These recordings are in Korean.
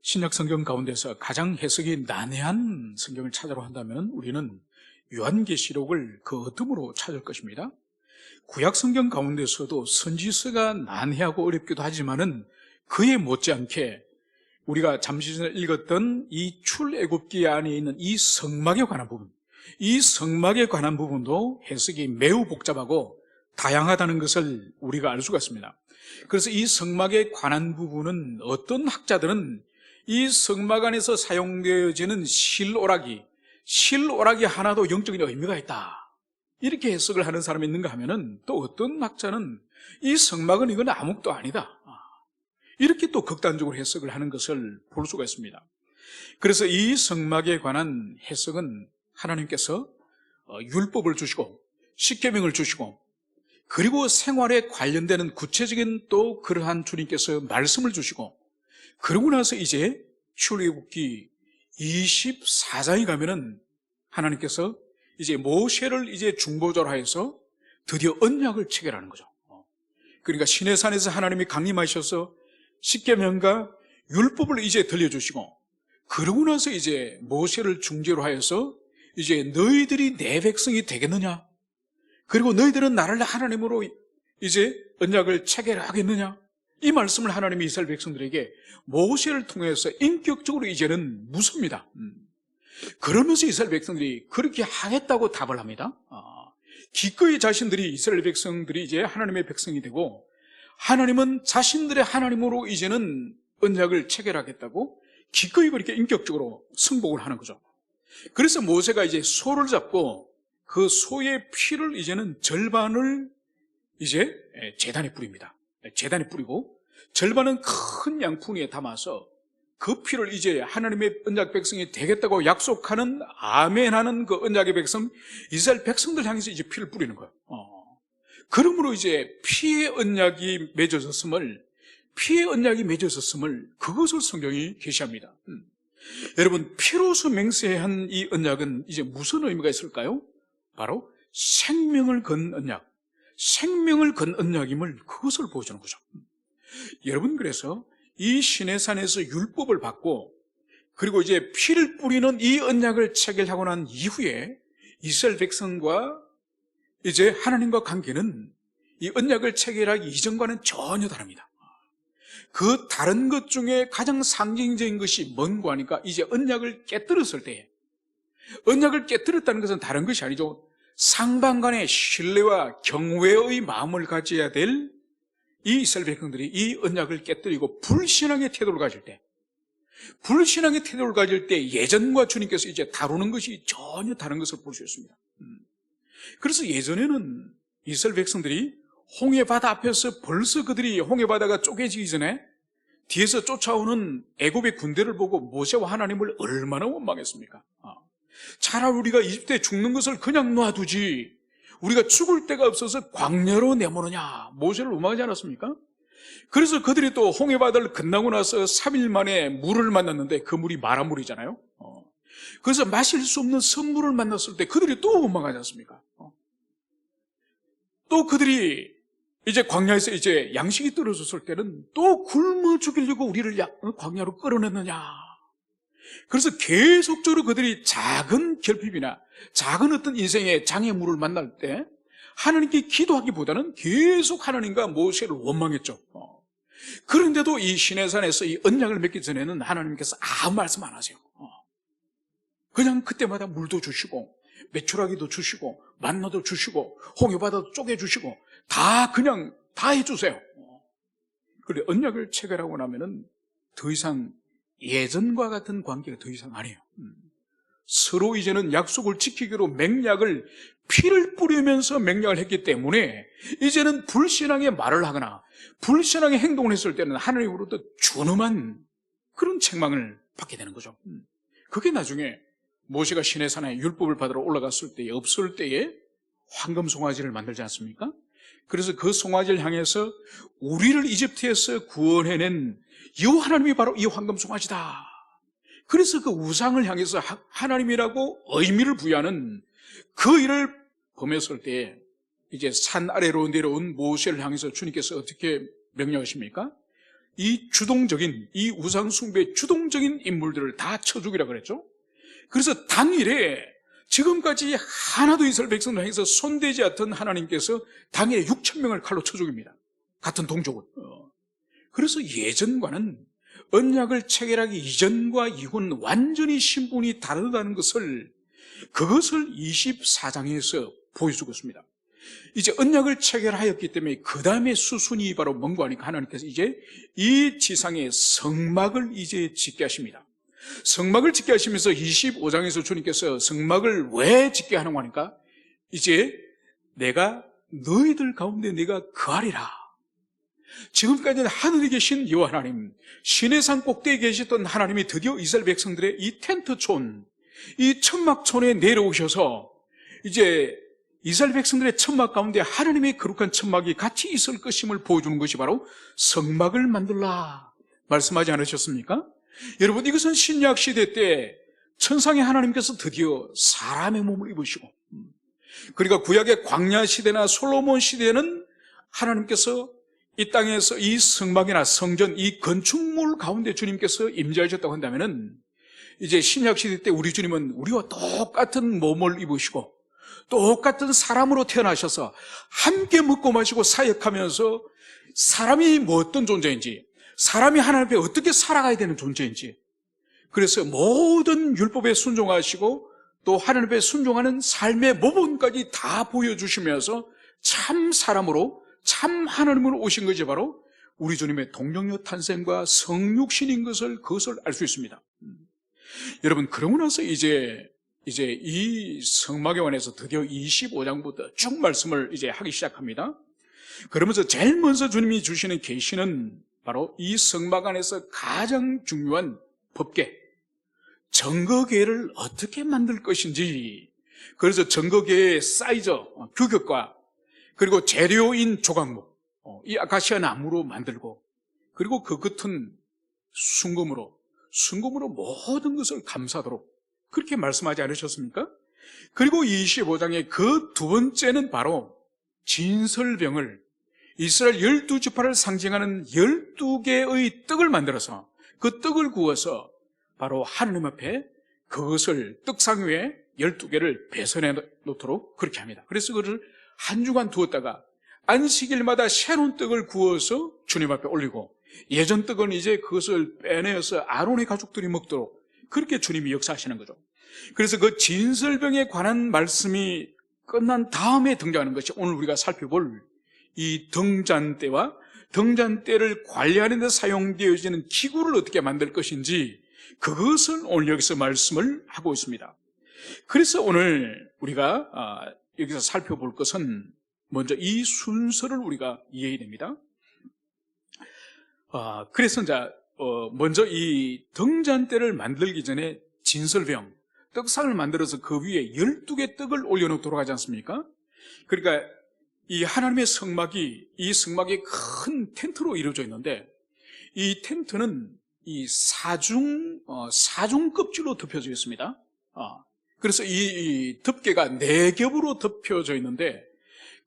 신약 성경 가운데서 가장 해석이 난해한 성경을 찾으러 한다면 우리는 요한계시록을 그 어둠으로 찾을 것입니다. 구약 성경 가운데서도 선지서가 난해하고 어렵기도 하지만은 그에 못지않게 우리가 잠시 전에 읽었던 이 출애굽기 안에 있는 이 성막에 관한 부분, 이 성막에 관한 부분도 해석이 매우 복잡하고 다양하다는 것을 우리가 알 수가 있습니다. 그래서 이 성막에 관한 부분은 어떤 학자들은 이 성막 안에서 사용되어지는 실오라기 하나도 영적인 의미가 있다, 이렇게 해석을 하는 사람이 있는가 하면은, 또 어떤 학자는 이 성막은 이건 아무것도 아니다, 이렇게 또 극단적으로 해석을 하는 것을 볼 수가 있습니다. 그래서 이 성막에 관한 해석은 하나님께서 율법을 주시고 십계명을 주시고, 그리고 생활에 관련되는 구체적인 또 그러한 주님께서 말씀을 주시고, 그러고 나서 이제 출애굽기 24장에 가면은 하나님께서 이제 모세를 이제 중보자로 하여서 드디어 언약을 체결하는 거죠. 그러니까 시내산에서 하나님이 강림하셔서 십계명과 율법을 이제 들려주시고, 그러고 나서 이제 모세를 중재로 하여서 이제 너희들이 내 백성이 되겠느냐, 그리고 너희들은 나를 하나님으로 이제 언약을 체결하겠느냐, 이 말씀을 하나님이 이스라엘 백성들에게 모세를 통해서 인격적으로 이제는 묻습니다. 그러면서 이스라엘 백성들이 그렇게 하겠다고 답을 합니다. 기꺼이 자신들이, 이스라엘 백성들이 이제 하나님의 백성이 되고, 하나님은 자신들의 하나님으로 이제는 언약을 체결하겠다고 기꺼이 그렇게 인격적으로 승복을 하는 거죠. 그래서 모세가 이제 소를 잡고 그 소의 피를 이제는 절반을 이제 제단에 뿌립니다. 제단에 뿌리고 절반은 큰 양푼에 담아서 그 피를 이제 하나님의 언약 백성이 되겠다고 약속하는, 아멘하는 그 언약의 백성, 이스라엘 백성들 향해서 이제 피를 뿌리는 거예요. 그러므로 이제 피의 언약이 맺어졌음을, 그것을 성경이 계시합니다. 여러분, 피로서 맹세한 이 언약은 이제 무슨 의미가 있을까요? 바로 생명을 건 언약, 생명을 건 언약임을, 그것을 보여주는 거죠. 여러분, 그래서 이 시내산에서 율법을 받고, 그리고 이제 피를 뿌리는 이 언약을 체결하고 난 이후에 이스라엘 백성과 이제 하나님과 관계는 이 언약을 체결하기 이전과는 전혀 다릅니다. 그 다른 것 중에 가장 상징적인 것이 뭔가 하니까, 이제 언약을 깨뜨렸을 때, 언약을 깨뜨렸다는 것은 다른 것이 아니죠. 상방 간의 신뢰와 경외의 마음을 가져야 될 이 이스라엘 백성들이 이 언약을 깨뜨리고 불신앙의 태도를 가질 때, 예전과 주님께서 이제 다루는 것이 전혀 다른 것을 볼 수 있습니다. 그래서 예전에는 이스라엘 백성들이 홍해바다 앞에서 벌써 그들이 홍해바다가 쪼개지기 전에 뒤에서 쫓아오는 애굽의 군대를 보고 모세와 하나님을 얼마나 원망했습니까? 차라리 우리가 이집트에 죽는 것을 그냥 놔두지, 우리가 죽을 데가 없어서 광야로 내모느냐, 모세를 원망하지 않았습니까? 그래서 그들이 또 홍해바다를 건너고 나서 3일 만에 물을 만났는데 그 물이 마라물이잖아요. 그래서 마실 수 없는 선물을 만났을 때 그들이 또 원망하지 않습니까? 또 그들이 이제 광야에서 이제 양식이 떨어졌을 때는 또 굶어 죽이려고 우리를 광야로 끌어냈느냐. 그래서 계속적으로 그들이 작은 결핍이나 작은 어떤 인생의 장애물을 만날 때 하나님께 기도하기보다는 계속 하나님과 모세를 원망했죠. 그런데도 이 시내산에서 이 언약을 맺기 전에는 하나님께서 아무 말씀 안 하세요. 그냥 그때마다 물도 주시고 메추라기도 주시고 만나도 주시고 홍해바다도 쪼개주시고 다 해주세요. 그런데 언약을 체결하고 나면은 더 이상 예전과 같은 관계가 더 이상 아니에요. 서로 이제는 약속을 지키기로 맹약을, 피를 뿌리면서 맹약을 했기 때문에 이제는 불신앙의 말을 하거나 불신앙의 행동을 했을 때는 하나님으로부터 준엄한 그런 책망을 받게 되는 거죠. 그게 나중에 모세가 시내산에 율법을 받으러 올라갔을 때에, 없을 때에 황금 송아지를 만들지 않습니까? 그래서 그 송아지를 향해서 우리를 이집트에서 구원해낸 여호와 하나님이 바로 이 황금 송아지다. 그래서 그 우상을 향해서 하나님이라고 의미를 부여하는 그 일을 범했을 때, 이제 산 아래로 내려온 모세를 향해서 주님께서 어떻게 명령하십니까? 이 주동적인, 이 우상숭배의 주동적인 인물들을 다 쳐 죽이라 그랬죠. 그래서 당일에 지금까지 하나도 이스라엘 백성을 향해서 손대지 않던 하나님께서 당일에 6천 명을 칼로 쳐 죽입니다. 같은 동족을. 그래서 예전과는 언약을 체결하기 이전과 이후는 완전히 신분이 다르다는 것을, 그것을 24장에서 보여주고 있습니다. 이제 언약을 체결하였기 때문에 그 다음에 수순이 바로 뭔가 하니까 하나님께서 이제 이 지상에 성막을 이제 짓게 하십니다. 성막을 짓게 하시면서 25장에서 주님께서 성막을 왜 짓게 하는 거니까, 이제 내가 너희들 가운데 내가 거하리라. 지금까지는 하늘에 계신 여호와 하나님, 시내산 꼭대기에 계셨던 하나님이 드디어 이스라엘 백성들의 이 텐트촌, 이 천막촌에 내려오셔서 이제 이스라엘 백성들의 천막 가운데 하나님의 거룩한 천막이 같이 있을 것임을 보여주는 것이 바로 성막을 만들라 말씀하지 않으셨습니까? 여러분, 이것은 신약 시대 때 천상의 하나님께서 드디어 사람의 몸을 입으시고, 그러니까 구약의 광야 시대나 솔로몬 시대에는 하나님께서 이 땅에서 이 성막이나 성전, 이 건축물 가운데 주님께서 임재하셨다고 한다면은, 이제 신약 시대 때 우리 주님은 우리와 똑같은 몸을 입으시고 똑같은 사람으로 태어나셔서 함께 먹고 마시고 사역하면서 사람이 뭐 어떤 존재인지, 사람이 하나님 앞에 어떻게 살아가야 되는 존재인지, 그래서 모든 율법에 순종하시고 또 하나님 앞에 순종하는 삶의 모본까지 다 보여주시면서 참 사람으로, 참 하나님으로 오신 것이 바로 우리 주님의 동정녀 탄생과 성육신인 것을, 그것을 알 수 있습니다. 여러분, 그러고 나서 이제 이 성막에 관해서 드디어 25장부터 쭉 말씀을 이제 하기 시작합니다. 그러면서 제일 먼저 주님이 주시는 계시는 바로 이 성막 안에서 가장 중요한 법계, 증거궤를 어떻게 만들 것인지, 그래서 증거궤의 사이즈, 규격과 그리고 재료인 조각목, 이 아카시아 나무로 만들고, 그리고 그 끝은 순금으로 모든 것을 감싸도록 그렇게 말씀하지 않으셨습니까? 그리고 25장의 그 두 번째는 바로 진설병을, 이스라엘 12지파를 상징하는 12개의 떡을 만들어서 그 떡을 구워서 바로 하느님 앞에 그것을 떡상 위에 12개를 배선해 놓도록 그렇게 합니다. 그래서 그것을 한 주간 두었다가 안식일마다 새로운 떡을 구워서 주님 앞에 올리고, 예전 떡은 이제 그것을 빼내어서 아론의 가족들이 먹도록 그렇게 주님이 역사하시는 거죠. 그래서 그 진설병에 관한 말씀이 끝난 다음에 등장하는 것이 오늘 우리가 살펴볼 이 등잔대와 등잔대를 관리하는 데 사용되어지는 기구를 어떻게 만들 것인지, 그것을 오늘 여기서 말씀을 하고 있습니다. 그래서 오늘 우리가 여기서 살펴볼 것은 먼저 이 순서를 우리가 이해해야 됩니다. 그래서 이제 먼저 이 등잔대를 만들기 전에 진설병, 떡상을 만들어서 그 위에 12개 떡을 올려놓도록 하지 않습니까? 그러니까 이 하나님의 성막이, 이 성막이 큰 텐트로 이루어져 있는데, 이 텐트는 이 사중 껍질로 덮여져 있습니다. 그래서 이 덮개가 4겹으로 덮여져 있는데,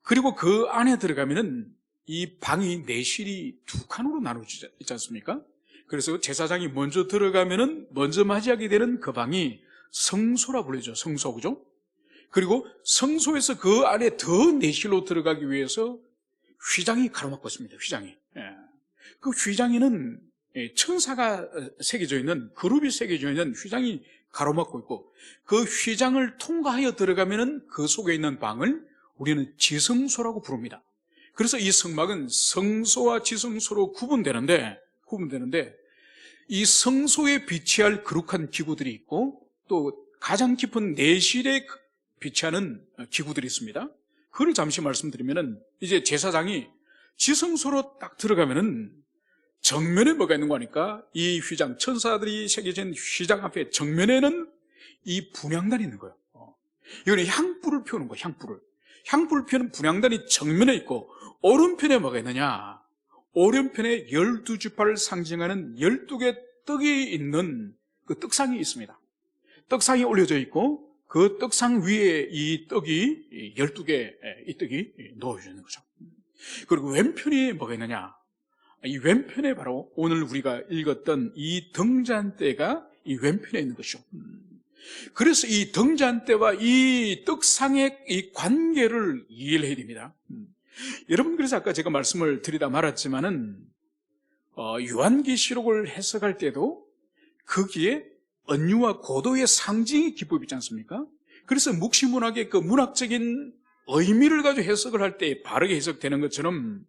그리고 그 안에 들어가면은 이 방이 내실이 2칸으로 나눠져 있지 않습니까? 그래서 제사장이 먼저 들어가면은 먼저 맞이하게 되는 그 방이 성소라 불리죠. 성소, 그죠? 그리고 성소에서 그 안에 더 내실로 들어가기 위해서 휘장이 가로막고 있습니다. 휘장이. 그 휘장에는 천사가 새겨져 있는, 그룹이 새겨져 있는 휘장이 가로막고 있고, 그 휘장을 통과하여 들어가면은 그 속에 있는 방을 우리는 지성소라고 부릅니다. 그래서 이 성막은 성소와 지성소로 구분되는데 이 성소에 비치할 거룩한 기구들이 있고, 또 가장 깊은 내실에 비치하는 기구들이 있습니다. 그걸 잠시 말씀드리면은, 이제 제사장이 지성소로 딱 들어가면은 정면에 뭐가 있는 거니까, 이 휘장, 천사들이 새겨진 휘장 앞에 정면에는 이 분향단이 있는 거예요. 이거는 향불을 피우는 거예요. 향불을 피우는 분향단이 정면에 있고, 오른편에 뭐가 있느냐, 오른편에 12지파를 상징하는 12개 떡이 있는 그 떡상이 있습니다. 떡상이 올려져 있고, 그 떡상 위에 이 떡이 12개, 이 떡이 놓여져 있는 거죠. 그리고 왼편이 뭐가 있느냐, 이 왼편에 바로 오늘 우리가 읽었던 이 등잔대가 이 왼편에 있는 것이죠. 그래서 이 등잔대와 이 떡상의 이 관계를 이해를 해야 됩니다. 여러분, 그래서 아까 제가 말씀을 드리다 말았지만은 요한계시록을 해석할 때도 거기에 언유와 고도의 상징의 기법이 있지 않습니까? 그래서 묵시문학의 그 문학적인 의미를 가지고 해석을 할 때 바르게 해석되는 것처럼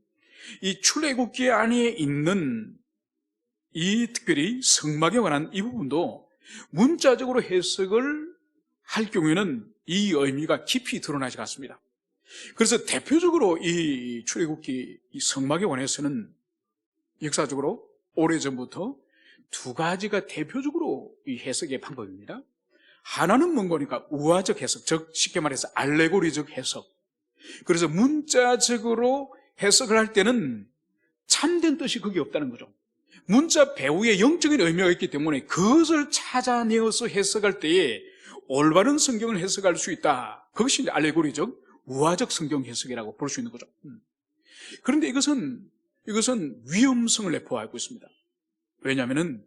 이 출애굽기 안에 있는 이 특별히 성막에 관한 이 부분도 문자적으로 해석을 할 경우에는 이 의미가 깊이 드러나지 않습니다. 그래서 대표적으로 이 출애굽기 이 성막에 관해서는 역사적으로 오래전부터 두 가지가 대표적으로 이 해석의 방법입니다. 하나는 뭔가니까 우화적 해석, 즉 쉽게 말해서 알레고리적 해석. 그래서 문자적으로 해석을 할 때는 참된 뜻이 거기 없다는 거죠. 문자 배후에 영적인 의미가 있기 때문에 그것을 찾아내어서 해석할 때에 올바른 성경을 해석할 수 있다. 그것이 알레고리적, 우화적 성경 해석이라고 볼 수 있는 거죠. 그런데 이것은 위험성을 내포하고 있습니다. 왜냐하면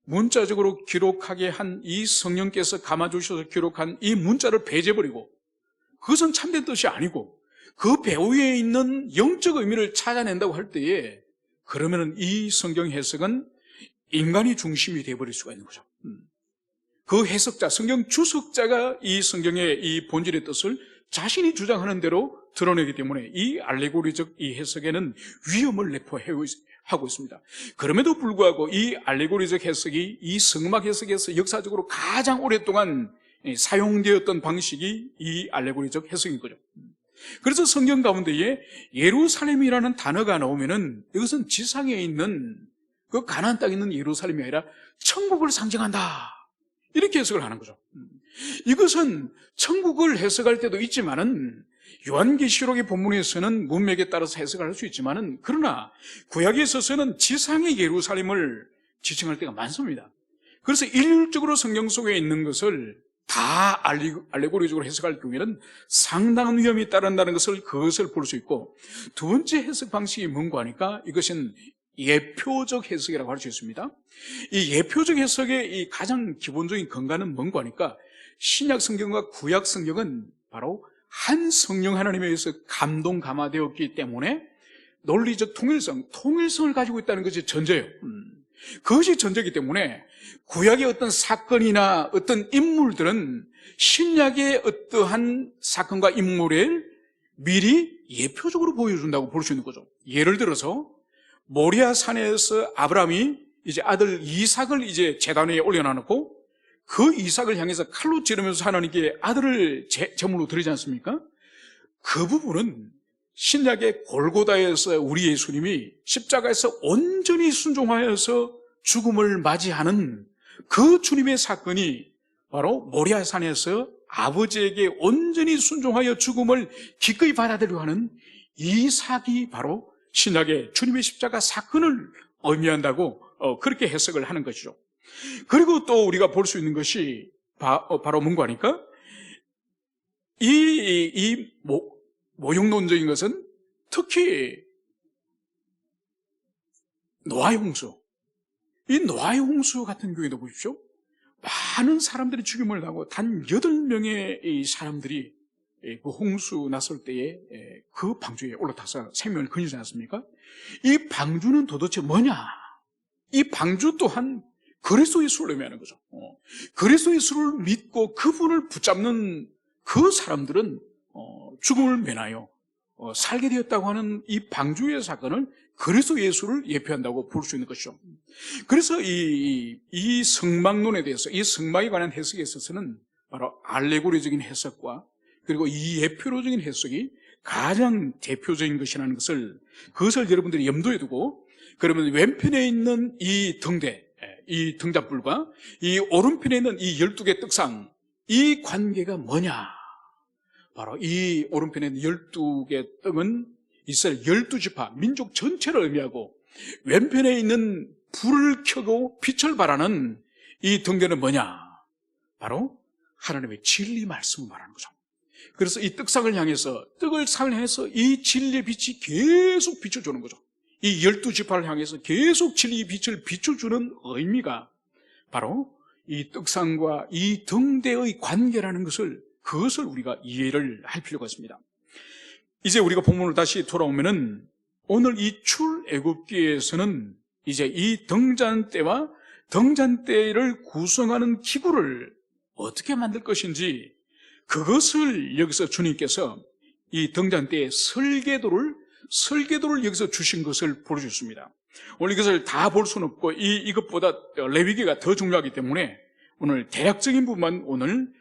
문자적으로 기록하게 한 이 성령께서 감아주셔서 기록한 이 문자를 배제해버리고 그것은 참된 뜻이 아니고 그 배후에 있는 영적 의미를 찾아낸다고 할 때에 그러면 이 성경 해석은 인간이 중심이 되어버릴 수가 있는 거죠. 그 해석자, 성경 주석자가 이 성경의 이 본질의 뜻을 자신이 주장하는 대로 드러내기 때문에 이 알레고리적 이 해석에는 위험을 내포하고 있습니다. 그럼에도 불구하고 이 알레고리적 해석이 이 성막 해석에서 역사적으로 가장 오랫동안 사용되었던 방식이 이 알레고리적 해석인 거죠. 그래서 성경 가운데에 예루살렘이라는 단어가 나오면은 이것은 지상에 있는 그 가나안 땅에 있는 예루살렘이 아니라 천국을 상징한다. 이렇게 해석을 하는 거죠. 이것은 천국을 해석할 때도 있지만은 요한계시록의 본문에서는 문맥에 따라서 해석을 할 수 있지만은 그러나 구약에 있어서는 지상의 예루살렘을 지칭할 때가 많습니다. 그래서 일률적으로 성경 속에 있는 것을 다 알레고리적으로 해석할 경우에는 상당한 위험이 따른다는 그것을 볼 수 있고, 두 번째 해석 방식이 뭔가 하니까 이것은 예표적 해석이라고 할 수 있습니다. 이 예표적 해석의 이 가장 기본적인 근간은 뭔가 하니까 신약 성경과 구약 성경은 바로 한 성령 하나님에 의해서 감동감화되었기 때문에 논리적 통일성을 가지고 있다는 것이 전제예요. 그것이 전제이기 때문에 구약의 어떤 사건이나 어떤 인물들은 신약의 어떠한 사건과 인물을 미리 예표적으로 보여준다고 볼 수 있는 거죠. 예를 들어서 모리아 산에서 아브라함이 이제 아들 이삭을 이제 제단 위에 올려놔놓고 그 이삭을 향해서 칼로 찌르면서 하나님께 아들을 제물로 드리지 않습니까? 그 부분은 신약의 골고다에서 우리 예수님이 십자가에서 온전히 순종하여서 죽음을 맞이하는 그 주님의 사건이 바로 모리아산에서 아버지에게 온전히 순종하여 죽음을 기꺼이 받아들여 하는 이삭이 바로 신약의 주님의 십자가 사건을 의미한다고 그렇게 해석을 하는 것이죠. 그리고 또 우리가 볼 수 있는 것이 바로 뭔가 하니까 이 모형론적인 것은 특히 노아의 홍수, 이 노아의 홍수 같은 경우에도 보십시오. 많은 사람들이 죽임을 당하고 단 8명의 이 사람들이 그 홍수 났을 때에 그 방주에 올라타서 생명을 건지지 않습니까? 이 방주는 도대체 뭐냐? 이 방주 또한 그리스도 예수를 의미하는 거죠. 그리스도 예수를 믿고 그분을 붙잡는 그 사람들은 죽음을 면하여 살게 되었다고 하는 이 방주의 사건을 그리스도 예수를 예표한다고 볼 수 있는 것이죠. 그래서 이 성막론에 대해서, 이 성막에 관한 해석에 있어서는 바로 알레고리적인 해석과 그리고 이 예표로적인 해석이 가장 대표적인 것이라는 그것을 여러분들이 염두에 두고, 그러면 왼편에 있는 이 등대, 이 등잔불과 이 오른편에 있는 이 12개 떡상, 이 관계가 뭐냐? 바로 이 오른편에 있는 12개 떡은 이스라엘 12지파, 민족 전체를 의미하고, 왼편에 있는 불을 켜고 빛을 발하는 이 등대는 뭐냐? 바로 하나님의 진리 말씀을 말하는 거죠. 그래서 이 떡상을 향해서, 떡을 향해서 이 진리의 빛이 계속 비춰주는 거죠. 이 12지파를 향해서 계속 진리의 빛을 비춰주는 의미가 바로 이 떡상과 이 등대의 관계라는 그것을 우리가 이해를 할 필요가 있습니다. 이제 우리가 본문으로 다시 돌아오면은 오늘 이 출애굽기에서는 이제 이 등잔대와 등잔대를 구성하는 기구를 어떻게 만들 것인지 그것을 여기서 주님께서 이 등잔대의 설계도를 여기서 주신 것을 보여주셨습니다. 오늘 이것을 다 볼 수는 없고 이것보다 레위기가 더 중요하기 때문에 오늘 대략적인 부분만 오늘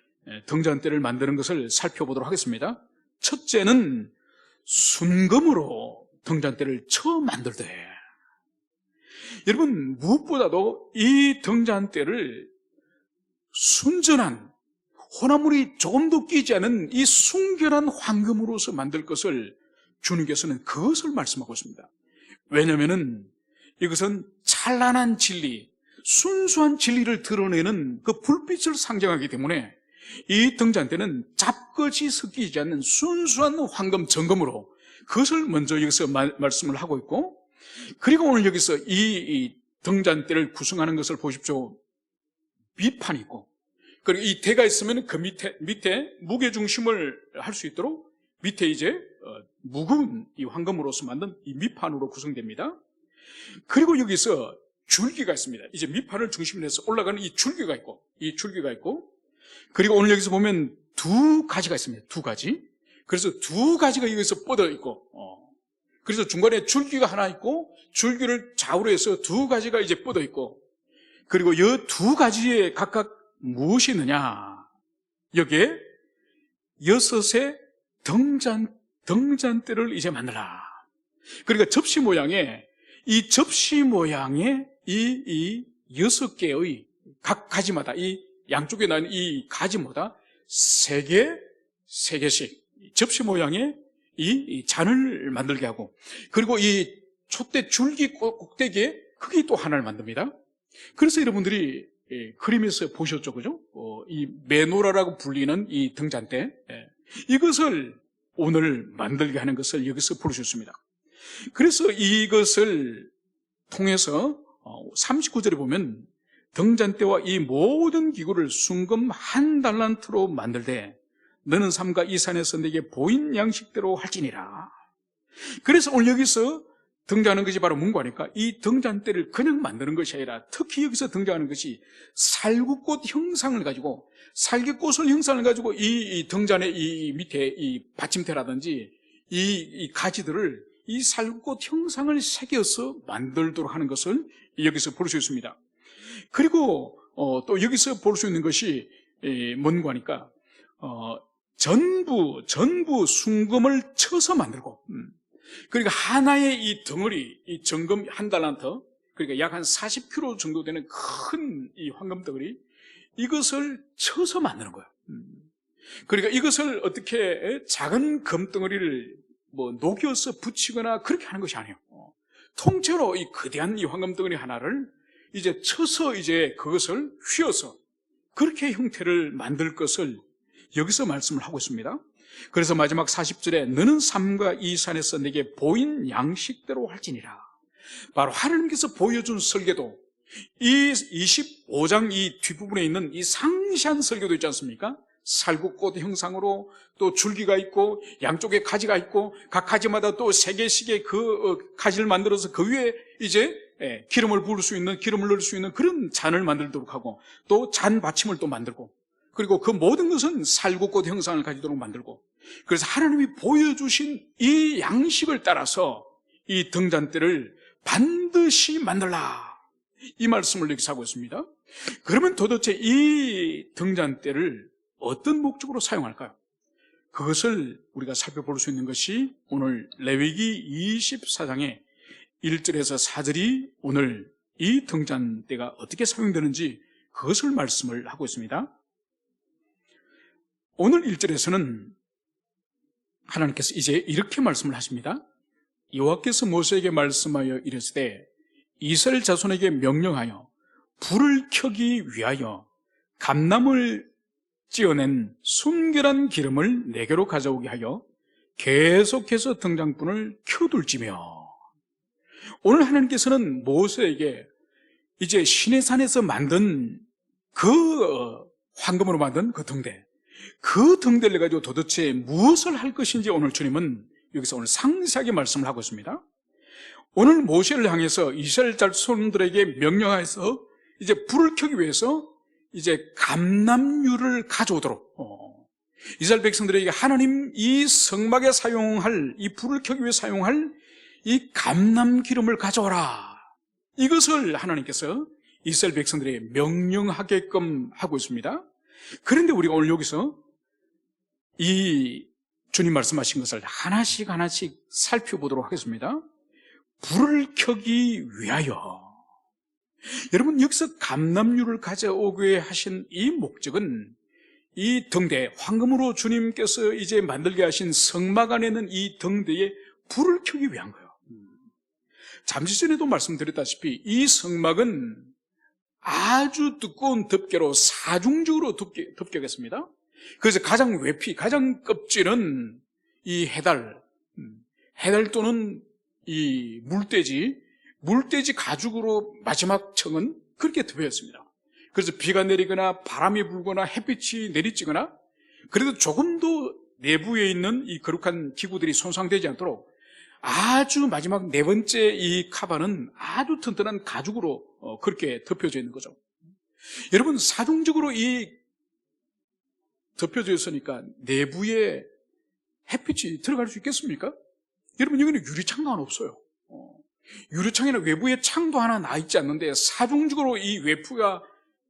등잔대를 만드는 것을 살펴보도록 하겠습니다. 첫째는 순금으로 등잔대를 처음 만들되, 여러분 무엇보다도 이 등잔대를 순전한 혼합물이 조금도 끼지 않은 이 순결한 황금으로서 만들 것을 주님께서는 그것을 말씀하고 있습니다. 왜냐하면 이것은 찬란한 진리, 순수한 진리를 드러내는 그 불빛을 상징하기 때문에 이 등잔대는 잡것이 섞이지 않는 순수한 황금 정금으로 그것을 먼저 여기서 말씀을 하고 있고, 그리고 오늘 여기서 이 등잔대를 구성하는 것을 보십시오. 밑판이 있고, 그리고 이 대가 있으면 그 밑에 무게중심을 할 수 있도록 밑에 이제 무거운 이 황금으로서 만든 이 밑판으로 구성됩니다. 그리고 여기서 줄기가 있습니다. 이제 밑판을 중심으로 해서 올라가는 이 줄기가 있고, 그리고 오늘 여기서 보면 두 가지가 있습니다. 두 가지. 그래서 두 가지가 여기서 뻗어 있고, 그래서 중간에 줄기가 하나 있고, 줄기를 좌우로 해서 두 가지가 이제 뻗어 있고, 그리고 이 두 가지에 각각 무엇이 있느냐? 여기에 6의 등잔대를 이제 만들라. 그러니까 접시 모양의 이 6개의 각 가지마다 이 양쪽에 난 이 가지마다 3개씩 접시 모양의 이 잔을 만들게 하고, 그리고 이 촛대 줄기 꼭대기에 크기 또 하나를 만듭니다. 그래서 여러분들이 그림에서 보셨죠, 그죠? 이 메노라라고 불리는 이 등잔대, 이것을 오늘 만들게 하는 것을 여기서 부르셨습니다. 그래서 이것을 통해서 39절에 보면 등잔대와 이 모든 기구를 순금 1달란트로 만들되 너는 삼가 이 산에서 내게 보인 양식대로 할지니라. 그래서 오늘 여기서 등장하는 것이 바로 뭔가니까 이 등잔대를 그냥 만드는 것이 아니라 특히 여기서 등장하는 것이 살구꽃 형상을 가지고, 살구꽃을 형상을 가지고 이 등잔의 이 밑에 이 받침대라든지 이 가지들을 이 살구꽃 형상을 새겨서 만들도록 하는 것을 여기서 볼 수 있습니다. 그리고 또 여기서 볼 수 있는 것이 뭔가 하니까 전부 순금을 쳐서 만들고, 그러니까 하나의 이 덩어리, 이 정금 1달란트, 그러니까 약 한 40kg 정도 되는 큰 이 황금 덩어리, 이것을 쳐서 만드는 거예요. 그러니까 이것을 어떻게 작은 금덩어리를 뭐 녹여서 붙이거나 그렇게 하는 것이 아니에요. 통째로 이 거대한 이 황금 덩어리 하나를 이제 쳐서 이제 그것을 휘어서 그렇게 형태를 만들 것을 여기서 말씀을 하고 있습니다. 그래서 마지막 40절에 너는 삼가 이 산에서 내게 보인 양식대로 할지니라. 바로 하나님께서 보여준 설계도, 이 25장 이 뒷부분에 있는 이 상세한 설계도 있지 않습니까? 살구꽃 형상으로 또 줄기가 있고 양쪽에 가지가 있고 각 가지마다 또 3개씩의 그 가지를 만들어서 그 위에 이제 기름을 부을 수 있는, 기름을 넣을 수 있는 그런 잔을 만들도록 하고, 또 잔 받침을 또 만들고, 그리고 그 모든 것은 살구꽃 형상을 가지도록 만들고, 그래서 하나님이 보여주신 이 양식을 따라서 이 등잔대를 반드시 만들라, 이 말씀을 여기서 하고 있습니다. 그러면 도대체 이 등잔대를 어떤 목적으로 사용할까요? 그것을 우리가 살펴볼 수 있는 것이 오늘 레위기 24장의 1절에서 4절이 오늘 이 등잔대가 어떻게 사용되는지 그것을 말씀을 하고 있습니다. 오늘 1절에서는 하나님께서 이제 이렇게 말씀을 하십니다. 여호와께서 모세에게 말씀하여 이르시되 이스라엘 자손에게 명령하여 불을 켜기 위하여 감람을 찌어낸 순결한 기름을 내게로 가져오게 하여 계속해서 등잔불을 켜둘지며. 오늘 하나님께서는 모세에게 이제 시내산에서 만든 그 황금으로 만든 그 등대, 그 등대를 가지고 도대체 무엇을 할 것인지 오늘 주님은 여기서 오늘 상세하게 말씀을 하고 있습니다. 오늘 모세를 향해서 이스라엘 자손들에게 명령하여서 이제 불을 켜기 위해서 이제 감람유를 가져오도록, 이스라엘 백성들에게 하나님 이 성막에 사용할, 이 불을 켜기 위해 사용할 이 감람 기름을 가져오라, 이것을 하나님께서 이스라엘 백성들에게 명령하게끔 하고 있습니다. 그런데 우리가 오늘 여기서 이 주님 말씀하신 것을 하나씩 하나씩 살펴보도록 하겠습니다. 불을 켜기 위하여. 여러분, 여기서 감람유를 가져오게 하신 이 목적은 이 등대, 황금으로 주님께서 이제 만들게 하신 성막 안에 있는 이 등대에 불을 켜기 위한 거예요. 잠시 전에도 말씀드렸다시피 이 성막은 아주 두꺼운 덮개로 사중적으로 덮개겠습니다. 그래서 가장 외피, 가장 껍질은 이 해달 또는 이 물돼지 가죽으로 마지막 층은 그렇게 덮여있습니다. 그래서 비가 내리거나 바람이 불거나 햇빛이 내리쬐거나 그래도 조금도 내부에 있는 이 거룩한 기구들이 손상되지 않도록 아주 마지막 네 번째 이 카바는 아주 튼튼한 가죽으로 그렇게 덮여져 있는 거죠. 여러분, 사중적으로 이 덮여져 있으니까 내부에 햇빛이 들어갈 수 있겠습니까? 여러분, 여기는 유리창도 하나 없어요. 유리창이나 외부에 창도 하나 나 있지 않는데 사중적으로 이 외부가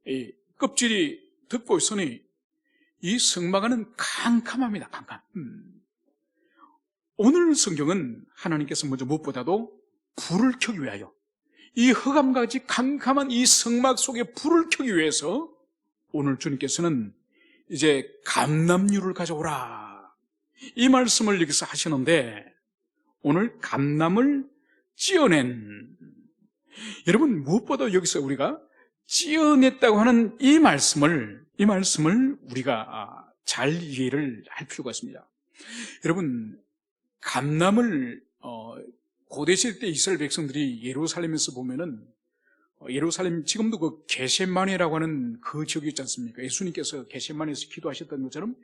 이 껍질이 덮고 있으니 이 성막 안은 캄캄합니다. 캄캄. 오늘 성경은 하나님께서 먼저 무엇보다도 불을 켜기 위하여, 이 흑암같이 캄캄한 이 성막 속에 불을 켜기 위해서 오늘 주님께서는 이제 감람유를 가져오라, 이 말씀을 여기서 하시는데, 오늘 감람을 찧어낸, 여러분, 무엇보다 여기서 우리가 찧어냈다고 하는 이 말씀을 우리가 잘 이해를 할 필요가 있습니다. 여러분, 감람을 고대시대 때 이스라엘 백성들이 예루살렘에서 보면은, 예루살렘 지금도 그 게셈마네라고 하는 그 지역이 있지 않습니까? 예수님께서 게셈마네에서 기도하셨던 것처럼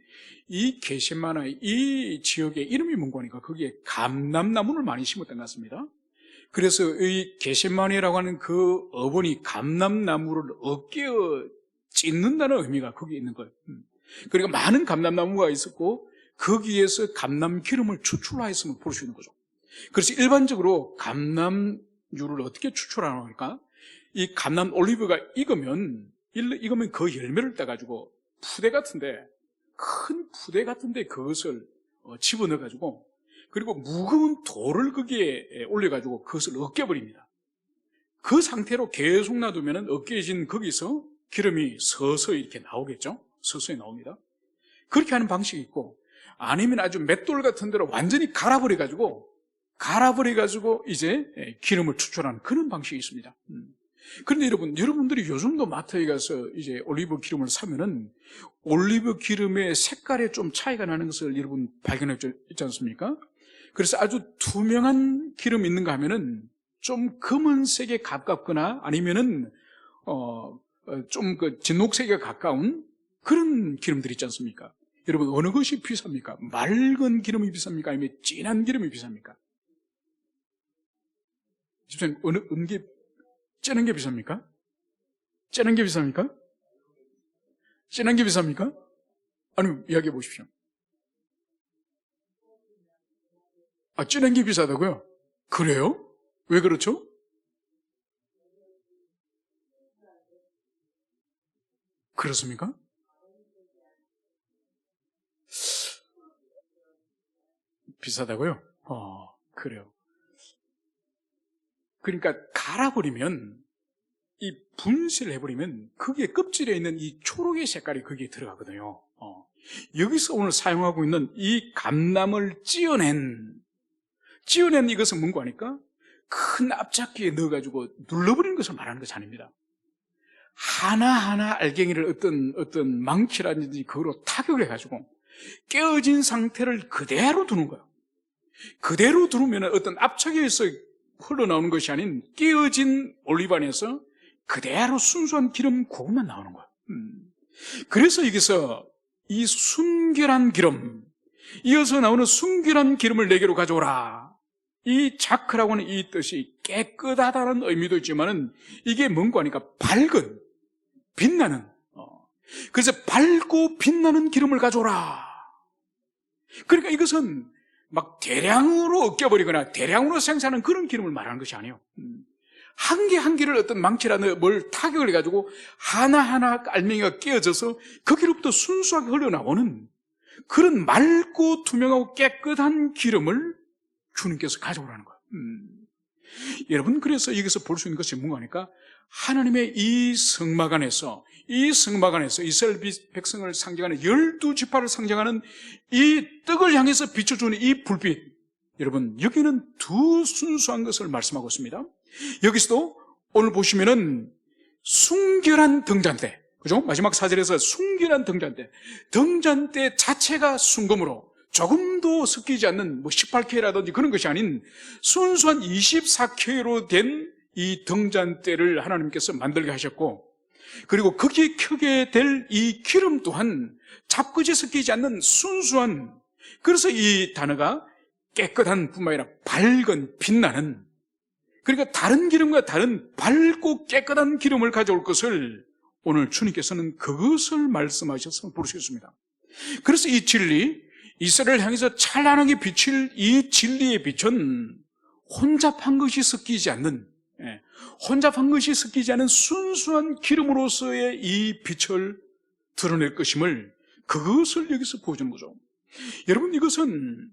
이 게셈마네 이 지역의 이름이 뭔고 하니까 거기에 감람나무를 많이 심었던 것 같습니다. 그래서 이 게셈마네라고 하는 그 어원이 감람나무를 어깨에 찢는다는 의미가 거기에 있는 거예요. 그러니까 많은 감람나무가 있었고 거기에서 감람 기름을 추출하였음을 볼 수 있는 거죠. 그래서 일반적으로 감람유를 어떻게 추출하나 하니까 이 감람 올리브가 익으면 그 열매를 따가지고 푸대 같은데, 큰 푸대 같은데 그것을 집어넣어가지고, 그리고 무거운 돌을 거기에 올려가지고 그것을 으깨버립니다. 그 상태로 계속 놔두면 으깨진 거기서 기름이 서서히 이렇게 나오겠죠? 서서히 나옵니다. 그렇게 하는 방식이 있고, 아니면 아주 맷돌 같은 데로 완전히 갈아버려가지고 이제 기름을 추출하는 그런 방식이 있습니다. 그런데 여러분들이 요즘도 마트에 가서 이제 올리브 기름을 사면은 올리브 기름의 색깔에 좀 차이가 나는 것을 여러분 발견했지 않습니까? 그래서 아주 투명한 기름 있는가 하면은 좀 검은색에 가깝거나 아니면은 좀 그 진녹색에 가까운 그런 기름들이 있지 않습니까? 여러분, 어느 것이 비쌉니까? 맑은 기름이 비쌉니까? 아니면 진한 기름이 비쌉니까? 집사님, 어느 게 찌는 게 비쌉니까? 찌는 게 비쌉니까? 찌는 게 비쌉니까? 아니, 이야기해 보십시오. 찌는 게 비싸다고요? 그래요? 왜 그렇죠? 그렇습니까? 비싸다고요? 그래요. 그러니까 갈아버리면, 이 분실을 해버리면 거기에 껍질에 있는 이 초록의 색깔이 거기에 들어가거든요. 여기서 오늘 사용하고 있는 이 감람을 찧어낸 이것은 뭔가 하니까 큰 압착기에 넣어가지고 눌러버리는 것을 말하는 것이 아닙니다. 하나하나 알갱이를 어떤 망치라든지 그거로 타격을 해가지고 깨어진 상태를 그대로 두는 거예요. 그대로 두면 어떤 압착에서 흘러나오는 것이 아닌 깨어진 올리브안에서 그대로 순수한 기름 그것만 나오는 거야. 그래서 여기서 이 순결한 기름, 이어서 나오는 순결한 기름을 내게로 가져오라. 이 자크라고 하는 이 뜻이 깨끗하다는 의미도 있지만은 이게 뭔가 하니까 밝은, 빛나는, 그래서 밝고 빛나는 기름을 가져오라. 그러니까 이것은 막 대량으로 엮여버리거나 대량으로 생산하는 그런 기름을 말하는 것이 아니에요. 한 개 한 개를 어떤 망치라는 뭘 타격을 해가지고 하나하나 깔맹이가 끼어져서 거기로부터 순수하게 흘러나오는 그런 맑고 투명하고 깨끗한 기름을 주님께서 가져오라는 거예요. 여러분, 그래서 여기서 볼 수 있는 것이 뭔가 하니까 하나님의 이 성막 안에서 이스라엘 백성을 상징하는 12지파를 상징하는 이 떡을 향해서 비춰주는 이 불빛, 여러분, 여기는 두 순수한 것을 말씀하고 있습니다. 여기서도 오늘 보시면은 순결한 등잔대, 그죠? 마지막 4절에서 순결한 등잔대 자체가 순금으로 조금도 섞이지 않는 18K라든지 그런 것이 아닌 순수한 24K로 된 이 등잔대를 하나님께서 만들게 하셨고, 그리고 거기에 켜게 될 이 기름 또한 잡거지 섞이지 않는 순수한, 그래서 이 단어가 깨끗한 뿐만 아니라 밝은, 빛나는, 그러니까 다른 기름과 다른 밝고 깨끗한 기름을 가져올 것을 오늘 주님께서는 그것을 말씀하셔서 부르셨습니다. 그래서 이 진리, 이스라엘을 향해서 찬란하게 비칠 이 진리의 빛은 혼잡한 것이 섞이지 않는 순수한 기름으로서의 이 빛을 드러낼 것임을, 그것을 여기서 보여주는 거죠. 여러분, 이것은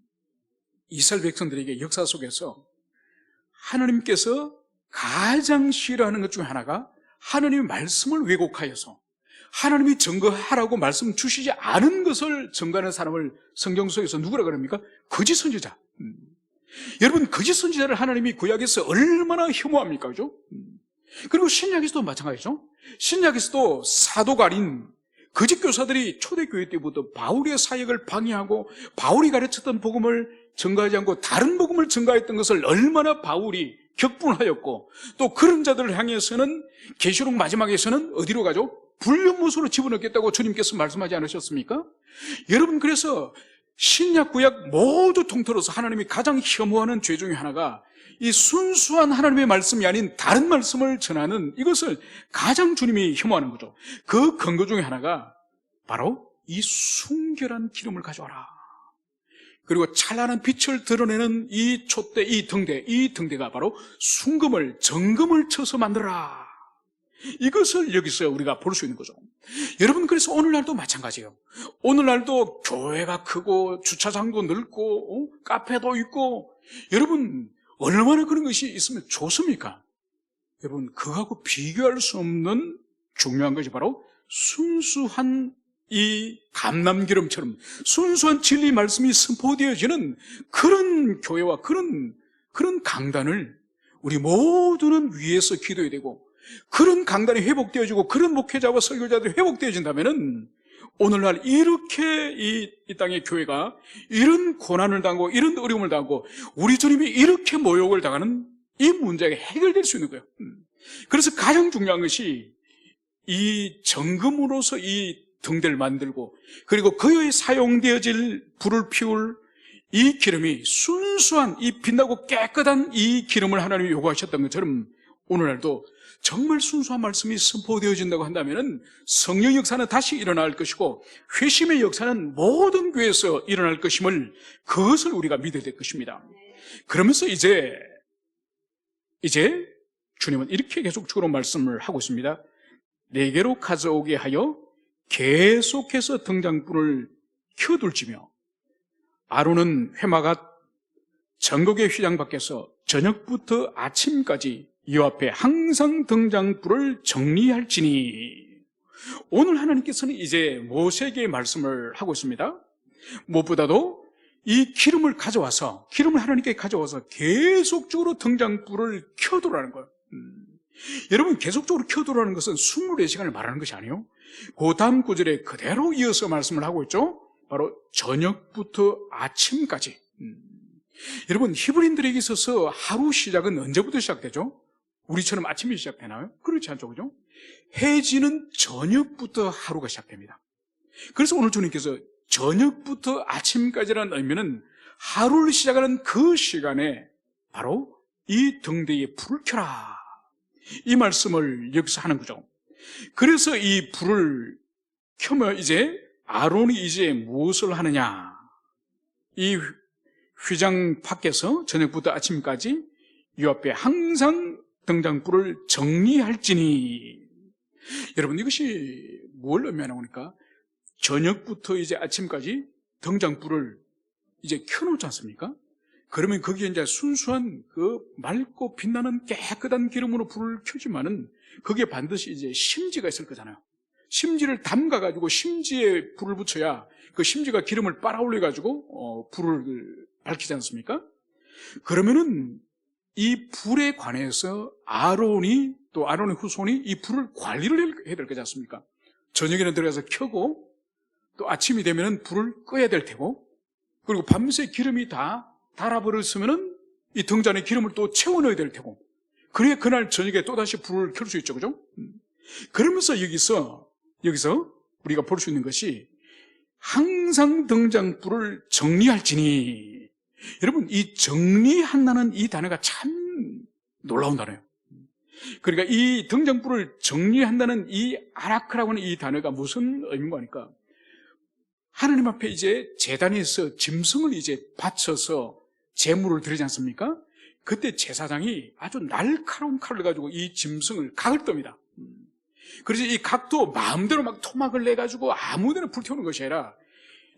이스라엘 백성들에게 역사 속에서 하나님께서 가장 싫어하는 것 중에 하나가 하나님의 말씀을 왜곡하여서 하나님이 증거하라고 말씀 주시지 않은 것을 증거하는 사람을 성경 속에서 누구라 그럽니까? 거짓 선지자. 여러분, 거짓 선지자를 하나님이 구약에서 얼마나 혐오합니까? 그죠? 그리고 신약에서도 마찬가지죠. 신약에서도 사도가 아닌 거짓 교사들이 초대교회 때부터 바울의 사역을 방해하고 바울이 가르쳤던 복음을 증거하지 않고 다른 복음을 증거했던 것을 얼마나 바울이 격분하였고, 또 그런 자들을 향해서는 계시록 마지막에서는 어디로 가죠? 불륜못으로 집어넣겠다고 주님께서 말씀하지 않으셨습니까? 여러분, 그래서 신약 구약 모두 통틀어서 하나님이 가장 혐오하는 죄 중에 하나가 이 순수한 하나님의 말씀이 아닌 다른 말씀을 전하는, 이것을 가장 주님이 혐오하는 거죠. 그 근거 중에 하나가 바로 이 순결한 기름을 가져와라. 그리고 찬란한 빛을 드러내는 이 촛대, 이 등대가 바로 순금을, 정금을 쳐서 만들어라. 이것을 여기서 우리가 볼 수 있는 거죠. 여러분, 그래서 오늘날도 마찬가지예요. 오늘날도 교회가 크고 주차장도 넓고 카페도 있고, 여러분, 얼마나 그런 것이 있으면 좋습니까? 여러분, 그거하고 비교할 수 없는 중요한 것이 바로 순수한 이 감람기름처럼 순수한 진리 말씀이 선포되어지는 그런 교회와 그런 강단을 우리 모두는 위에서 기도해야 되고, 그런 강단이 회복되어지고 그런 목회자와 설교자들이 회복되어진다면은 오늘날 이렇게 이 땅의 교회가 이런 고난을 당하고 이런 어려움을 당하고 우리 주님이 이렇게 모욕을 당하는 이 문제가 해결될 수 있는 거예요. 그래서 가장 중요한 것이 이 정금으로서 이 등대를 만들고, 그리고 그에 사용되어질 불을 피울 이 기름이 순수한 이 빛나고 깨끗한 이 기름을 하나님이 요구하셨던 것처럼 오늘날도 정말 순수한 말씀이 선포되어진다고 한다면 성령 역사는 다시 일어날 것이고 회심의 역사는 모든 교회에서 일어날 것임을, 그것을 우리가 믿어야 될 것입니다. 그러면서 이제 주님은 이렇게 계속적으로 말씀을 하고 있습니다. 내게로 가져오게 하여 계속해서 등잔불을 켜둘지며, 아론은 회막앗 전국의 휘장 밖에서 저녁부터 아침까지 이 앞에 항상 등잔불을 정리할지니. 오늘 하나님께서는 이제 모세에게 말씀을 하고 있습니다. 무엇보다도 이 기름을 하나님께 가져와서 계속적으로 등잔불을 켜두라는 거예요. 여러분, 계속적으로 켜두라는 것은 24시간을 말하는 것이 아니에요. 그 다음 구절에 그대로 이어서 말씀을 하고 있죠. 바로 저녁부터 아침까지. 여러분, 히브리인들에게 있어서 하루 시작은 언제부터 시작되죠? 우리처럼 아침이 시작되나요? 그렇지 않죠, 그죠? 해지는 저녁부터 하루가 시작됩니다. 그래서 오늘 주님께서 저녁부터 아침까지라는 의미는 하루를 시작하는 그 시간에 바로 이 등대에 불을 켜라, 이 말씀을 여기서 하는 거죠. 그래서 이 불을 켜면 이제 아론이 이제 무엇을 하느냐, 이 휘장 밖에서 저녁부터 아침까지 이 앞에 항상 등장불을 정리할지니. 여러분, 이것이 뭘 의미하는 거니까 저녁부터 이제 아침까지 등장불을 이제 켜놓지 않습니까? 그러면 거기에 이제 순수한 그 맑고 빛나는 깨끗한 기름으로 불을 켜지만은 거기에 반드시 이제 심지가 있을 거잖아요. 심지를 담가가지고 심지에 불을 붙여야 그 심지가 기름을 빨아올려가지고 불을 밝히지 않습니까? 그러면은 이 불에 관해서 아론이, 또 아론의 후손이 이 불을 관리를 해야 될 거지 않습니까? 저녁에는 들어가서 켜고 또 아침이 되면은 불을 꺼야 될 테고, 그리고 밤새 기름이 다 달아버렸으면은 이 등잔에 기름을 또 채워 넣어야 될 테고, 그래야 그날 저녁에 또다시 불을 켤 수 있죠, 그죠? 그러면서 여기서 우리가 볼 수 있는 것이 항상 등장불을 정리할지니. 여러분, 이 정리한다는 이 단어가 참 놀라운 단어예요. 그러니까 이 등장불을 정리한다는 이 아라크라고 하는 이 단어가 무슨 의미인가 하니까, 하나님 앞에 이제 제단에서 짐승을 이제 바쳐서 제물을 드리지 않습니까? 그때 제사장이 아주 날카로운 칼을 가지고 이 짐승을 각을 떱니다. 그래서 이 각도 마음대로 막 토막을 내가지고 아무데나 불태우는 것이 아니라,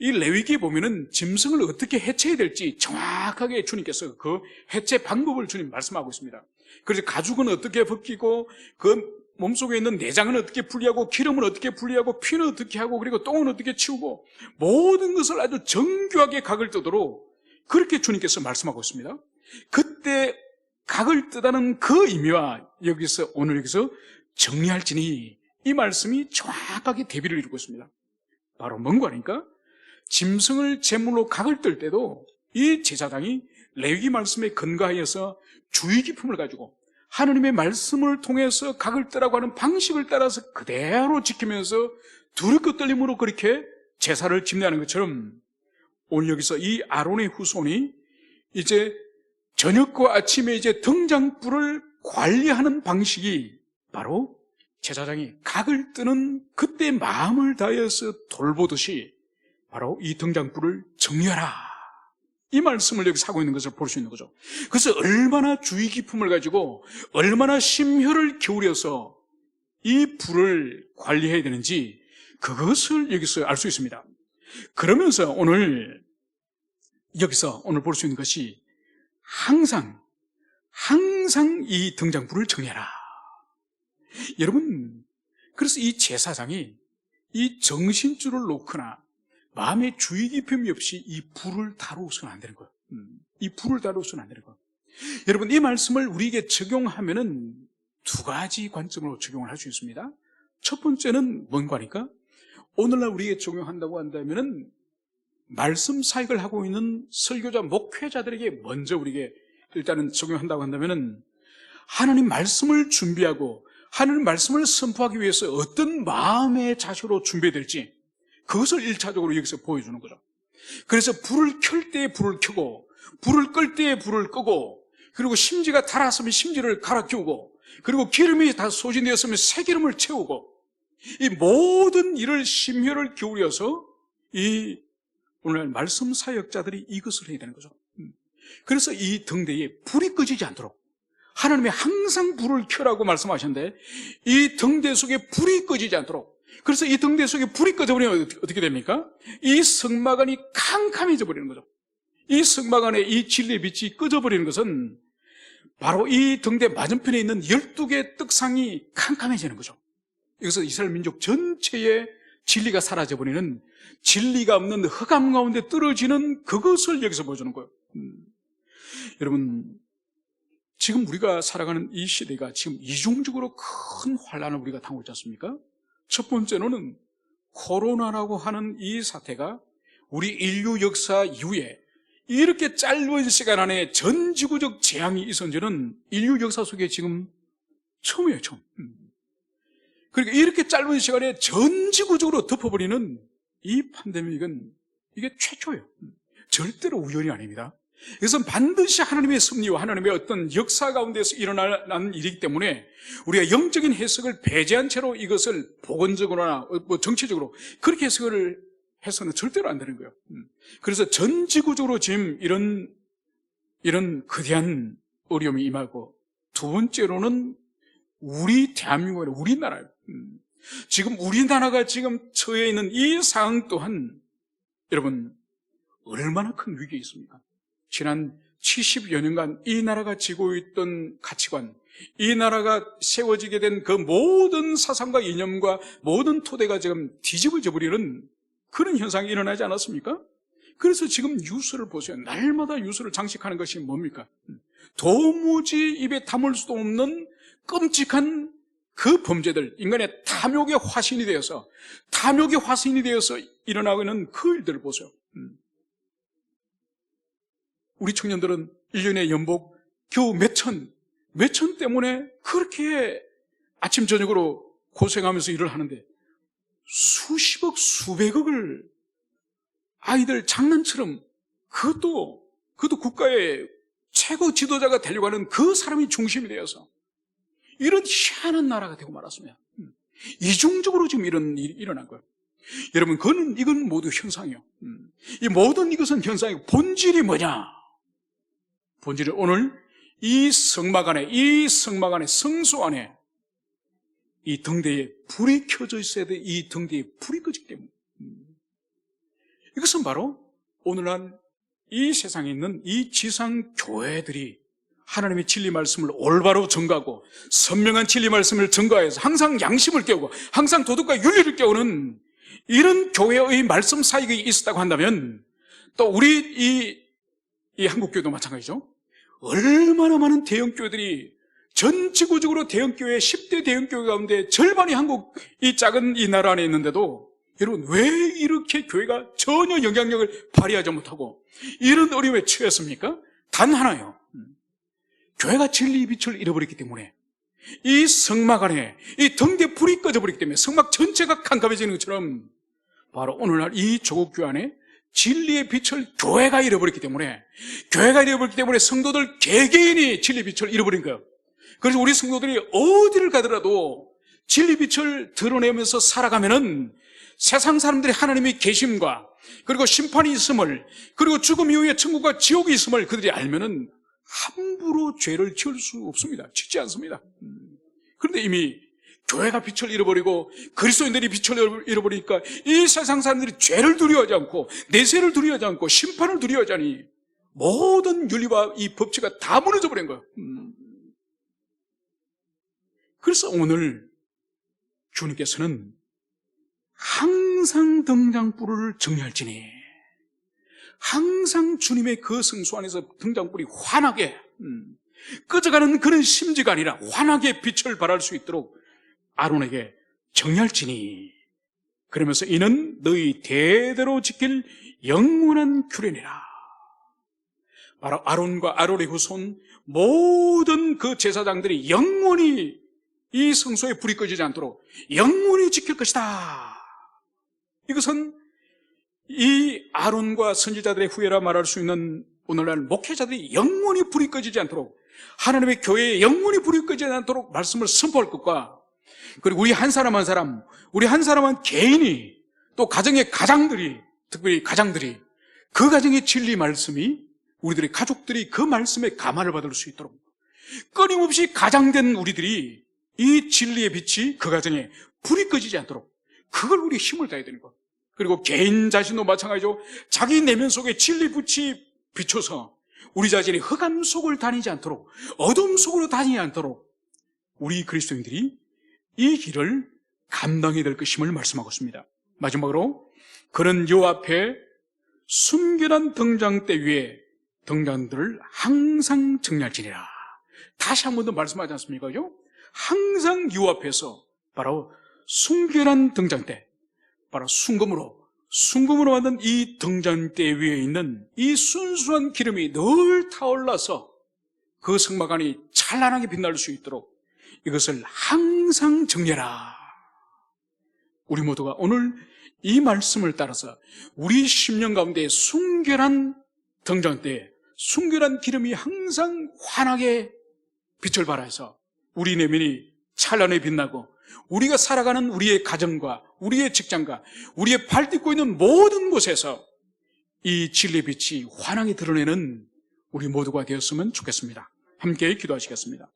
이 레위기에 보면은 짐승을 어떻게 해체해야 될지 정확하게 주님께서 그 해체 방법을 주님 말씀하고 있습니다. 그래서 가죽은 어떻게 벗기고, 그 몸속에 있는 내장은 어떻게 분리하고, 기름은 어떻게 분리하고, 피는 어떻게 하고, 그리고 똥은 어떻게 치우고, 모든 것을 아주 정교하게 각을 뜨도록 그렇게 주님께서 말씀하고 있습니다. 그때 각을 뜨다는 그 의미와 오늘 여기서 정리할지니, 이 말씀이 정확하게 대비를 이루고 있습니다. 바로 뭔가 하니까, 짐승을 제물로 각을 뜰 때도 이 제사장이 레위기 말씀에 근거하여서 주의 깊음을 가지고 하나님의 말씀을 통해서 각을 뜨라고 하는 방식을 따라서 그대로 지키면서 두렵고 떨림으로 그렇게 제사를 집례하는 것처럼, 오늘 여기서 이 아론의 후손이 이제 저녁과 아침에 이제 등장불을 관리하는 방식이 바로 제사장이 각을 뜨는 그때 마음을 다해서 돌보듯이 바로 이 등장불을 정리하라, 이 말씀을 여기서 하고 있는 것을 볼 수 있는 거죠. 그래서 얼마나 주의 깊음을 가지고 얼마나 심혈을 기울여서 이 불을 관리해야 되는지 그것을 여기서 알 수 있습니다. 그러면서 오늘 볼 수 있는 것이 항상 이 등장불을 정해라. 여러분, 그래서 이 제사장이 이 정신줄을 놓거나 마음의 주의 깊음이 없이 이 불을 다루어서는 안 되는 거예요. 이 불을 다루어서는 안 되는 거예요. 여러분, 이 말씀을 우리에게 적용하면은 두 가지 관점으로 적용을 할 수 있습니다. 첫 번째는 뭔가 하니까, 오늘날 우리에게 적용한다고 한다면은 말씀 사역을 하고 있는 설교자, 목회자들에게 먼저 우리에게 일단은 적용한다고 한다면은, 하나님 말씀을 준비하고 하나님 말씀을 선포하기 위해서 어떤 마음의 자세로 준비해야 될지, 그것을 1차적으로 여기서 보여주는 거죠. 그래서 불을 켤 때에 불을 켜고, 불을 끌 때에 불을 끄고, 그리고 심지가 달았으면 심지를 갈아 끼우고, 그리고 기름이 다 소진되었으면 새 기름을 채우고, 이 모든 일을 심혈을 기울여서 이 오늘 말씀 사역자들이 이것을 해야 되는 거죠. 그래서 이 등대에 불이 꺼지지 않도록 하나님이 항상 불을 켜라고 말씀하셨는데, 이 등대 속에 불이 꺼지지 않도록, 그래서 이 등대 속에 불이 꺼져버리면 어떻게 됩니까? 이 성막 안이 캄캄해져 버리는 거죠. 이 성막 안에 이 진리의 빛이 꺼져버리는 것은 바로 이 등대 맞은편에 있는 12개의 떡상이 캄캄해지는 거죠. 여기서 이스라엘 민족 전체의 진리가 사라져버리는, 진리가 없는 흑암 가운데 떨어지는 그것을 여기서 보여주는 거예요. 여러분, 지금 우리가 살아가는 이 시대가 지금 이중적으로 큰 환란을 우리가 당하고 있지 않습니까? 첫 번째로는 코로나라고 하는 이 사태가 우리 인류 역사 이후에 이렇게 짧은 시간 안에 전 지구적 재앙이 있었는지는 인류 역사 속에 지금 처음이에요, 처음. 그러니까 이렇게 짧은 시간에 전 지구적으로 덮어버리는 이 팬데믹은 이게 최초예요. 절대로 우연이 아닙니다. 이것은 반드시 하나님의 섭리와 하나님의 어떤 역사 가운데서 일어나는 일이기 때문에 우리가 영적인 해석을 배제한 채로 이것을 복원적으로나 뭐 정치적으로 그렇게 해석을 해서는 절대로 안 되는 거예요. 그래서 전 지구적으로 지금 이런 거대한 어려움이 임하고, 두 번째로는 우리 대한민국의 우리나라예요. 지금 우리나라가 지금 처해 있는 이 상황 또한 여러분 얼마나 큰 위기에 있습니까? 지난 70여 년간 이 나라가 지고 있던 가치관, 이 나라가 세워지게 된 그 모든 사상과 이념과 모든 토대가 지금 뒤집어져 버리는 그런 현상이 일어나지 않았습니까? 그래서 지금 뉴스를 보세요. 날마다 뉴스를 장식하는 것이 뭡니까? 도무지 입에 담을 수도 없는 끔찍한 그 범죄들, 인간의 탐욕의 화신이 되어서 일어나고 있는 그 일들을 보세요. 우리 청년들은 1년에 연봉 겨우 몇 천 때문에 그렇게 아침 저녁으로 고생하면서 일을 하는데 수십억 수백억을 아이들 장난처럼, 그것도 국가의 최고 지도자가 되려고 하는 그 사람이 중심이 되어서 이런 희한한 나라가 되고 말았습니다. 이중적으로 지금 이런 일이 일어난 거예요. 여러분, 이건 모두 현상이에요. 이 모든 이것은 현상이고, 본질이 뭐냐? 본질은 오늘 이 성막 안에, 성소 안에 이 등대에 불이 켜져 있어야 돼. 이 등대에 불이 꺼지기 때문에. 이것은 바로 오늘날 이 세상에 있는 이 지상 교회들이 하나님의 진리 말씀을 올바로 전가하고 선명한 진리 말씀을 전가해서 항상 양심을 깨우고 항상 도덕과 윤리를 깨우는 이런 교회의 말씀 사역이 있었다고 한다면, 또 우리 이 한국교회도 마찬가지죠. 얼마나 많은 대형교회들이 전 지구적으로 대형교회 10대 대형교회 가운데 절반이 한국 이 작은 이 나라 안에 있는데도, 여러분 왜 이렇게 교회가 전혀 영향력을 발휘하지 못하고 이런 어려움에 처했습니까? 단 하나예요. 교회가 진리의 빛을 잃어버렸기 때문에, 이 성막 안에 이 등대 불이 꺼져버렸기 때문에 성막 전체가 캄캄해지는 것처럼 바로 오늘날 이 조국 교회 안에 진리의 빛을 교회가 잃어버렸기 때문에, 성도들 개개인이 진리의 빛을 잃어버린 거예요. 그래서 우리 성도들이 어디를 가더라도 진리 빛을 드러내면서 살아가면은 세상 사람들이 하나님의 계심과 그리고 심판이 있음을, 그리고 죽음 이후에 천국과 지옥이 있음을 그들이 알면은 함부로 죄를 지을 수 없습니다. 짓지 않습니다. 그런데 이미 교회가 빛을 잃어버리고 그리스도인들이 빛을 잃어버리니까 이 세상 사람들이 죄를 두려워하지 않고 내세를 두려워하지 않고 심판을 두려워하지 않으니 모든 윤리와 이 법칙가 다 무너져 버린 거예요. 그래서 오늘 주님께서는 항상 등장불을 정리할지니, 항상 주님의 그 성소 안에서 등장불이 환하게 꺼져가는 그런 심지가 아니라 환하게 빛을 발할 수 있도록 아론에게 정리할지니, 그러면서 이는 너희 대대로 지킬 영원한 규례니라. 바로 아론과 아론의 후손 모든 그 제사장들이 영원히 이 성소에 불이 꺼지지 않도록 영원히 지킬 것이다. 이것은 이 아론과 선지자들의 후예라 말할 수 있는 오늘날 목회자들이 영원히 불이 꺼지지 않도록, 하나님의 교회에 영원히 불이 꺼지지 않도록 말씀을 선포할 것과, 그리고 우리 한 사람 한 사람, 우리 한 사람 한 개인이, 또 가정의 가장들이, 특별히 가장들이 그 가정의 진리 말씀이, 우리들의 가족들이 그 말씀에 감화를 받을 수 있도록 끊임없이 가장된 우리들이 이 진리의 빛이 그 가정에 불이 꺼지지 않도록 그걸 우리 힘을 다해야 되는 것. 그리고 개인 자신도 마찬가지죠. 자기 내면 속에 진리 빛이 비춰서 우리 자신이 흑암 속을 다니지 않도록, 어둠 속으로 다니지 않도록 우리 그리스도인들이 이 길을 감당해야 될 것임을 말씀하고 있습니다. 마지막으로, 그는 요 앞에 순결한 등장대 위에 등잔들을 항상 정리할지니라. 다시 한 번 더 말씀하지 않습니까? 그죠? 항상 요 앞에서 바로 순결한 등장대, 바로 순금으로 순금으로 만든 이 등잔대 위에 있는 이 순수한 기름이 늘 타올라서 그 성막안이 찬란하게 빛날 수 있도록 이것을 항상 정례라. 우리 모두가 오늘 이 말씀을 따라서 우리 심령 가운데 순결한 등잔대에 순결한 기름이 항상 환하게 빛을 발하여서 우리 내면이 찬란하게 빛나고 우리가 살아가는 우리의 가정과 우리의 직장과 우리의 발 딛고 있는 모든 곳에서 이 진리의 빛이 환하게 드러내는 우리 모두가 되었으면 좋겠습니다. 함께 기도하시겠습니다.